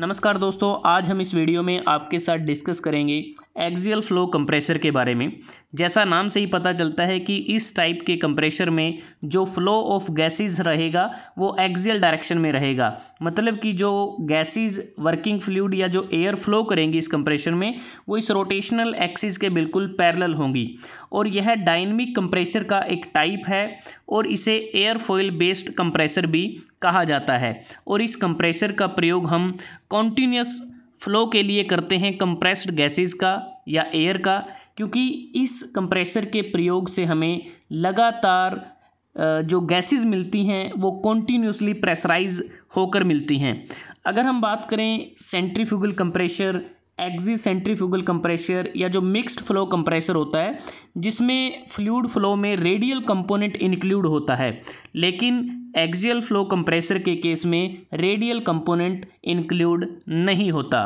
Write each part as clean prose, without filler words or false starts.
नमस्कार दोस्तों, आज हम इस वीडियो में आपके साथ डिस्कस करेंगे एक्सियल फ्लो कंप्रेसर के बारे में। जैसा नाम से ही पता चलता है कि इस टाइप के कंप्रेसर में जो फ्लो ऑफ गैसेस रहेगा वो एक्सियल डायरेक्शन में रहेगा। मतलब कि जो गैसेस वर्किंग फ्लूइड या जो एयर फ्लो करेंगी इस कंप्रेसर में वो इस रोटेशनल एक्सिस के बिल्कुल पैरेलल होंगी। और यह डायनेमिक कंप्रेसर का एक टाइप है और इसे एयरफॉयल बेस्ड कंप्रेसर भी कहा जाता है। और इस कंप्रेसर का प्रयोग हम कॉन्टीन्यूस फ्लो के लिए करते हैं, कंप्रेस्ड गैसेस का या एयर का, क्योंकि इस कंप्रेसर के प्रयोग से हमें लगातार जो गैसेस मिलती हैं वो कॉन्टीन्यूसली प्रेशराइज होकर मिलती हैं। अगर हम बात करें centrifugal compressor, axi centrifugal compressor या जो मिक्स्ड फ्लो कंप्रेसर होता है जिसमें फ्लूइड फ्लो में रेडियल कंपोनेंट इंक्लूड होता है, लेकिन एक्सियल फ्लो कंप्रेसर के केस में रेडियल कंपोनेंट इंक्लूड नहीं होता।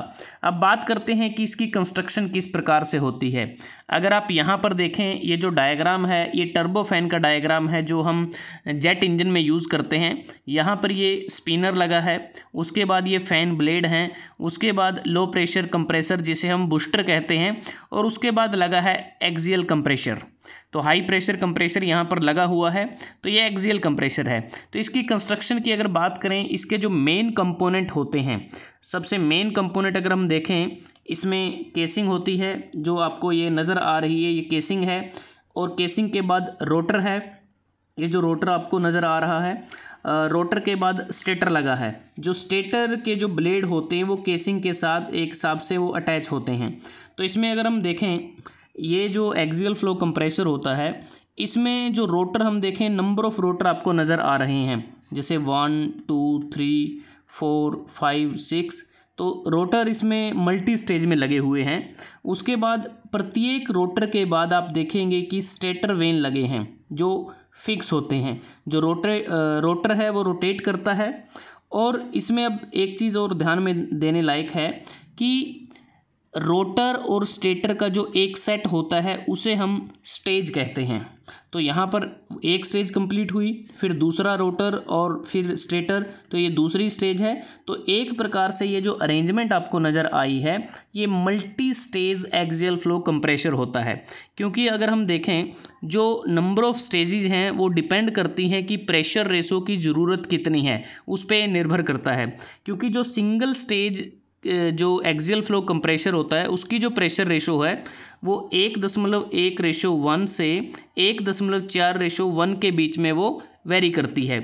अब बात करते हैं कि इसकी कंस्ट्रक्शन किस प्रकार से होती है। अगर आप यहाँ पर देखें, ये जो डायग्राम है ये टर्बोफैन का डायग्राम है जो हम जेट इंजन में यूज़ करते हैं। यहाँ पर ये स्पिनर लगा है, उसके बाद ये फैन ब्लेड हैं, उसके बाद लो प्रेशर कंप्रेसर जिसे हम बूस्टर कहते हैं, और उसके बाद लगा है एक्सियल कंप्रेसर। तो हाई प्रेशर कंप्रेसर यहाँ पर लगा हुआ है, तो ये एक्सियल कंप्रेसर है। तो इसकी कंस्ट्रक्शन की अगर बात करें, इसके जो मेन कंपोनेंट होते हैं, सबसे मेन कंपोनेंट अगर हम देखें, इसमें केसिंग होती है जो आपको ये नज़र आ रही है, ये केसिंग है। और केसिंग के बाद रोटर है, ये जो रोटर आपको नज़र आ रहा है। रोटर के बाद स्टेटर लगा है। जो स्टेटर के जो ब्लेड होते हैं वो केसिंग के साथ एक हिसाब से वो अटैच होते हैं। तो इसमें अगर हम देखें, ये जो एक्सियल फ्लो कंप्रेसर होता है इसमें जो रोटर हम देखें, नंबर ऑफ़ रोटर आपको नज़र आ रहे हैं, जैसे 1 2 3 4 5 6। तो रोटर इसमें मल्टी स्टेज में लगे हुए हैं। उसके बाद प्रत्येक रोटर के बाद आप देखेंगे कि स्टेटर वेन लगे हैं जो फिक्स होते हैं। जो रोटर है वो रोटेट करता है। और इसमें अब एक चीज़ और ध्यान में देने लायक है कि रोटर और स्टेटर का जो एक सेट होता है उसे हम स्टेज कहते हैं। तो यहाँ पर एक स्टेज कंप्लीट हुई, फिर दूसरा रोटर और फिर स्टेटर, तो ये दूसरी स्टेज है। तो एक प्रकार से ये जो अरेंजमेंट आपको नज़र आई है ये multi stage axial flow compressor होता है। क्योंकि अगर हम देखें, जो नंबर ऑफ़ स्टेजेस हैं वो डिपेंड करती हैं कि प्रेशर रेशो की ज़रूरत कितनी है, उस पर निर्भर करता है। क्योंकि जो सिंगल स्टेज जो एक्सियल फ्लो कंप्रेसर होता है उसकी जो प्रेशर रेशो है वो 1.1:1 से 1.4:1 के बीच में वो वेरी करती है।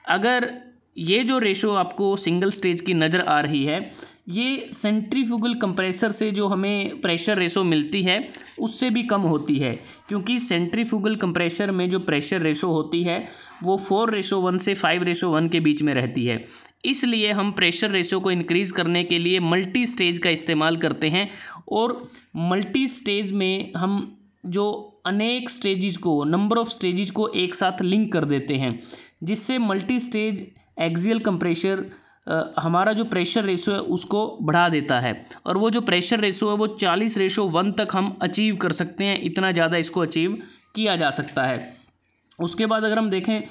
अगर ये जो रेशो आपको सिंगल स्टेज की नज़र आ रही है, ये सेंट्रीफ्यूगल कंप्रेसर से जो हमें प्रेशर रेशो मिलती है उससे भी कम होती है। क्योंकि सेंट्रीफ्यूगल कंप्रेसर में जो प्रेशर रेशो होती है वो 4:1 से 5:1 के बीच में रहती है। इसलिए हम प्रेशर रेशो को इंक्रीज़ करने के लिए मल्टी स्टेज का इस्तेमाल करते हैं। और मल्टी स्टेज में हम जो अनेक स्टेजेस को, नंबर ऑफ़ स्टेजेस को एक साथ लिंक कर देते हैं, जिससे मल्टी स्टेज एक्सियल कंप्रेसर हमारा जो प्रेशर रेशो है उसको बढ़ा देता है। और वो जो प्रेशर रेशो है वो 40:1 तक हम अचीव कर सकते हैं। इतना ज़्यादा इसको अचीव किया जा सकता है। उसके बाद अगर हम देखें,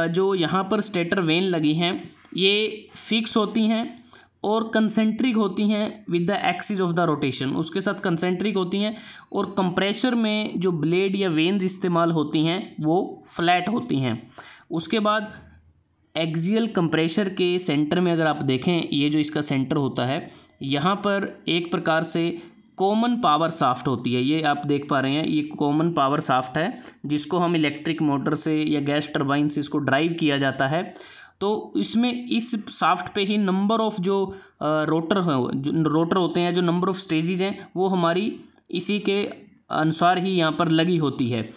जो यहाँ पर स्टेटर वेन लगी हैं ये फिक्स होती हैं और कंसेंट्रिक होती हैं with the axis of the rotation, उसके साथ कंसेंट्रिक होती हैं। और कंप्रेसर में जो ब्लेड या वेन्स इस्तेमाल होती हैं वो फ्लैट होती हैं। उसके बाद एक्सियल कंप्रेसर के सेंटर में अगर आप देखें, ये जो इसका सेंटर होता है यहाँ पर एक प्रकार से कॉमन पावर शाफ्ट होती है। ये आप देख पा रहे हैं, ये कॉमन पावर शाफ्ट है जिसको हम इलेक्ट्रिक मोटर से या गैस टरबाइन से इसको ड्राइव किया जाता है। तो इसमें इस शाफ्ट पे ही नंबर ऑफ़ जो रोटर होते हैं, जो नंबर ऑफ़ स्टेजेस हैं वो हमारी इसी के अनुसार ही यहाँ पर लगी होती है।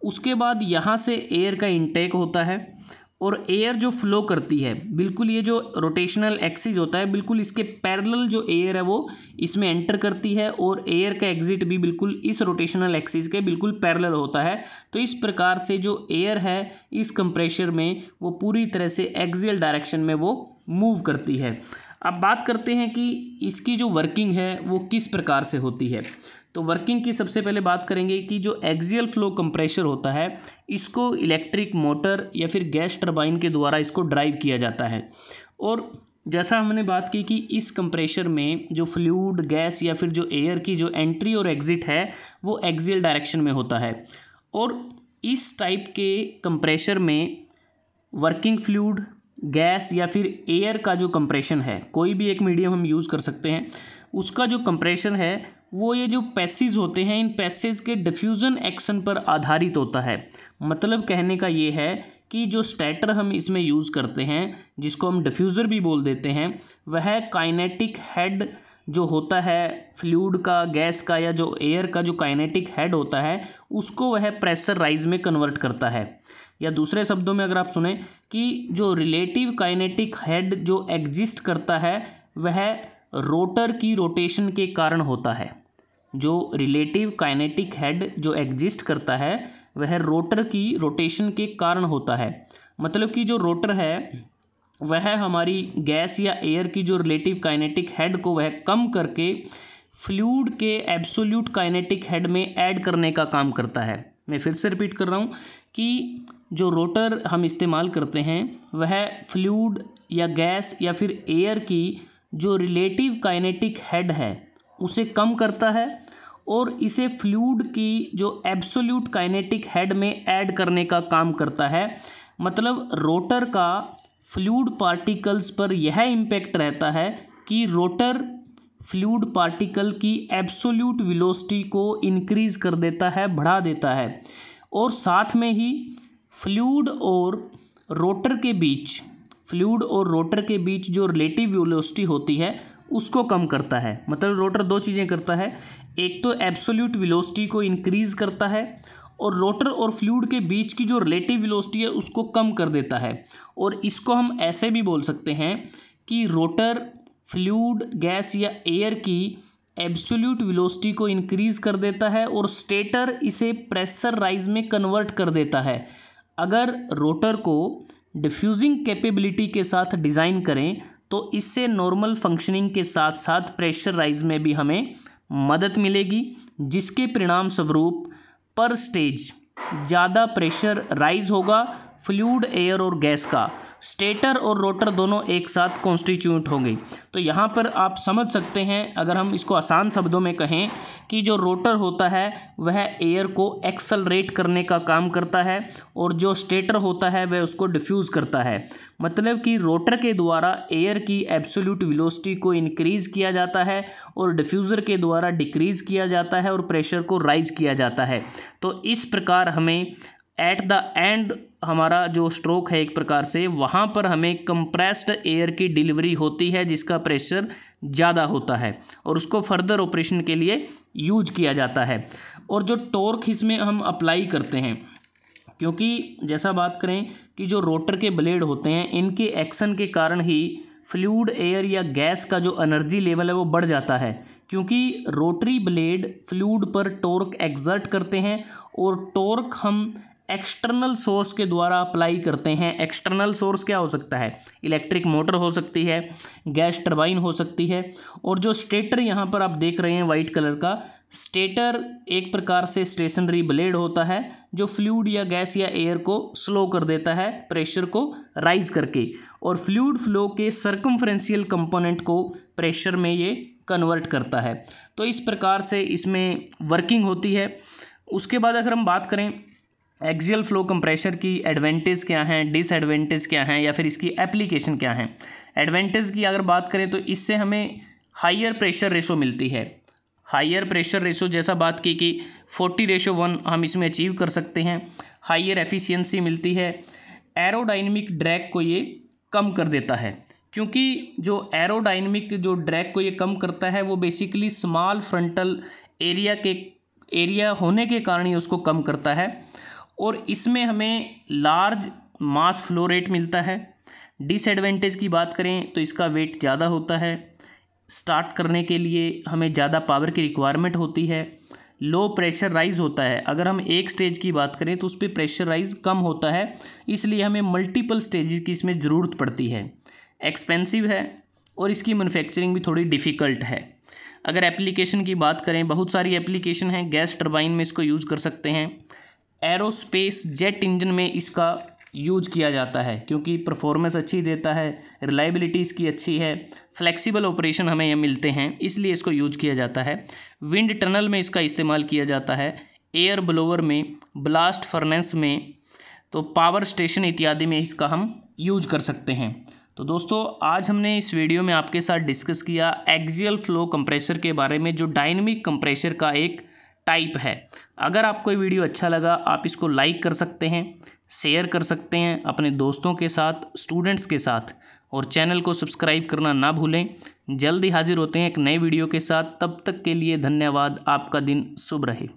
उसके बाद यहाँ से एयर का इंटेक होता है और एयर जो फ्लो करती है बिल्कुल ये जो रोटेशनल एक्सिस होता है बिल्कुल इसके पैरेलल जो एयर है वो इसमें एंटर करती है, और एयर का एग्जिट भी बिल्कुल इस रोटेशनल एक्सिस के बिल्कुल पैरेलल होता है। तो इस प्रकार से जो एयर है इस कंप्रेसर में वो पूरी तरह से एक्सियल डायरेक्शन में वो मूव करती है। अब बात करते हैं कि इसकी जो वर्किंग है वो किस प्रकार से होती है। तो वर्किंग की सबसे पहले बात करेंगे कि जो एक्सियल फ्लो कंप्रेसर होता है इसको इलेक्ट्रिक मोटर या फिर गैस टरबाइन के द्वारा इसको ड्राइव किया जाता है। और जैसा हमने बात की कि इस कंप्रेशर में जो फ्लूइड गैस या फिर जो एयर की जो एंट्री और एग्जिट है वो एक्सियल डायरेक्शन में होता है। और इस टाइप के कंप्रेशर में वर्किंग फ्लूइड गैस या फिर एयर का जो कंप्रेशन है, कोई भी एक मीडियम हम यूज़ कर सकते हैं, उसका जो कंप्रेशन है वो ये जो पैसेज होते हैं इन पैसेज के डिफ्यूज़न एक्शन पर आधारित होता है। मतलब कहने का ये है कि जो स्टैटर हम इसमें यूज़ करते हैं जिसको हम डिफ्यूज़र भी बोल देते हैं, वह काइनेटिक हेड जो होता है फ्लूइड का, गैस का या जो एयर का जो काइनेटिक हेड होता है उसको वह प्रेशर राइज में कन्वर्ट करता है। या दूसरे शब्दों में अगर आप सुने कि जो रिलेटिव काइनेटिक हेड जो एग्जिस्ट करता है वह रोटर की रोटेशन के कारण होता है। जो रिलेटिव काइनेटिक हेड जो एग्जिस्ट करता है वह रोटर की रोटेशन के कारण होता है। मतलब कि जो रोटर है वह हमारी गैस या एयर की जो रिलेटिव काइनेटिक हेड को वह कम करके फ्लूइड के एब्सोल्यूट काइनेटिक हेड में ऐड करने का काम करता है। मैं फिर से रिपीट कर रहा हूँ कि जो रोटर हम इस्तेमाल करते हैं वह फ्लूइड या गैस या फिर एयर की जो रिलेटिव काइनेटिक हेड है उसे कम करता है और इसे फ्लूइड की जो एब्सोल्यूट काइनेटिक हेड में ऐड करने का काम करता है। मतलब रोटर का फ्लूइड पार्टिकल्स पर यह इम्पैक्ट रहता है कि रोटर फ्लूइड पार्टिकल की एब्सोल्यूट वेलोसिटी को इंक्रीज कर देता है, बढ़ा देता है, और साथ में ही फ्लूइड और रोटर के बीच जो रिलेटिव वेलोसिटी होती है उसको कम करता है। मतलब रोटर दो चीज़ें करता है, एक तो एब्सोल्यूट वेलोसिटी को इंक्रीज करता है और रोटर और फ्लूइड के बीच की जो रिलेटिव वेलोसिटी है उसको कम कर देता है। और इसको हम ऐसे भी बोल सकते हैं कि रोटर फ्लूइड गैस या एयर की एब्सोल्यूट वेलोसिटी को इंक्रीज कर देता है और स्टेटर इसे प्रेशर राइज में कन्वर्ट कर देता है। अगर रोटर को डिफ्यूजिंग कैपेबिलिटी के साथ डिज़ाइन करें तो इससे नॉर्मल फंक्शनिंग के साथ साथ प्रेशर राइज में भी हमें मदद मिलेगी, जिसके परिणाम स्वरूप पर स्टेज ज़्यादा प्रेशर राइज होगा फ्लूइड, एयर और गैस का। स्टेटर और रोटर दोनों एक साथ कॉन्स्टिट्यूट होंगे। तो यहाँ पर आप समझ सकते हैं, अगर हम इसको आसान शब्दों में कहें कि जो रोटर होता है वह एयर को एक्सेलरेट करने का काम करता है और जो स्टेटर होता है वह उसको डिफ्यूज़ करता है। मतलब कि रोटर के द्वारा एयर की एब्सोल्यूट वेलोसिटी को इंक्रीज़ किया जाता है और डिफ्यूज़र के द्वारा डिक्रीज़ किया जाता है और प्रेशर को राइज किया जाता है। तो इस प्रकार हमें एट द एंड हमारा जो स्ट्रोक है एक प्रकार से वहाँ पर हमें कंप्रेस्ड एयर की डिलीवरी होती है जिसका प्रेशर ज़्यादा होता है और उसको फर्दर ऑपरेशन के लिए यूज किया जाता है। और जो टॉर्क इसमें हम अप्लाई करते हैं, क्योंकि जैसा बात करें कि जो रोटर के ब्लेड होते हैं इनके एक्शन के कारण ही फ्लूइड, एयर या गैस का जो एनर्जी लेवल है वो बढ़ जाता है, क्योंकि रोटरी ब्लेड फ्लूइड पर टॉर्क एक्सर्ट करते हैं और टॉर्क हम एक्सटर्नल सोर्स के द्वारा अप्लाई करते हैं। एक्सटर्नल सोर्स क्या हो सकता है? इलेक्ट्रिक मोटर हो सकती है, गैस टरबाइन हो सकती है। और जो स्टेटर यहाँ पर आप देख रहे हैं वाइट कलर का, स्टेटर एक प्रकार से स्टेशनरी ब्लेड होता है जो फ्लूइड या गैस या एयर को स्लो कर देता है प्रेशर को राइज करके, और फ्लूइड फ्लो के सर्कमफ्रेंशियल कंपोनेंट को प्रेशर में ये कन्वर्ट करता है। तो इस प्रकार से इसमें वर्किंग होती है। उसके बाद अगर हम बात करें एक्सियल फ्लो कंप्रेशर की एडवांटेज क्या हैं, डिसएडवांटेज क्या हैं, या फिर इसकी एप्लीकेशन क्या हैं। एडवांटेज की अगर बात करें तो इससे हमें हाइयर प्रेशर रेशो मिलती है। हाइयर प्रेशर रेशो जैसा बात की कि 40:1 हम इसमें अचीव कर सकते हैं। हाइयर एफिशिएंसी मिलती है। एरोडाइनमिक ड्रैग को ये कम कर देता है, क्योंकि जो एरोडाइनमिक जो ड्रैग को ये कम करता है वो बेसिकली स्मॉल फ्रंटल एरिया होने के कारण ही उसको कम करता है। और इसमें हमें लार्ज मास फ्लो रेट मिलता है। डिसएडवांटेज की बात करें तो इसका वेट ज़्यादा होता है। स्टार्ट करने के लिए हमें ज़्यादा पावर की रिक्वायरमेंट होती है। लो प्रेशर राइज होता है। अगर हम एक स्टेज की बात करें तो उस पर प्रेशर राइज कम होता है, इसलिए हमें मल्टीपल स्टेज की इसमें ज़रूरत पड़ती है। एक्सपेंसिव है और इसकी मैन्युफैक्चरिंग भी थोड़ी डिफ़िकल्ट है। अगर एप्लीकेशन की बात करें, बहुत सारी एप्लीकेशन हैं। गैस टरबाइन में इसको यूज़ कर सकते हैं। एरोस्पेस जेट इंजन में इसका यूज किया जाता है, क्योंकि परफॉर्मेंस अच्छी देता है, रिलायबिलिटी इसकी अच्छी है, फ्लेक्सिबल ऑपरेशन हमें ये मिलते हैं, इसलिए इसको यूज किया जाता है। विंड टनल में इसका इस्तेमाल किया जाता है, एयर ब्लोवर में, ब्लास्ट फर्नेस में, तो पावर स्टेशन इत्यादि में इसका हम यूज कर सकते हैं। तो दोस्तों आज हमने इस वीडियो में आपके साथ डिस्कस किया एक्सियल फ्लो कंप्रेसर के बारे में, जो डायनेमिक कंप्रेसर का एक टाइप है। अगर आपको ये वीडियो अच्छा लगा आप इसको लाइक कर सकते हैं, शेयर कर सकते हैं अपने दोस्तों के साथ, स्टूडेंट्स के साथ, और चैनल को सब्सक्राइब करना ना भूलें। जल्दी हाजिर होते हैं एक नए वीडियो के साथ, तब तक के लिए धन्यवाद। आपका दिन शुभ रहे।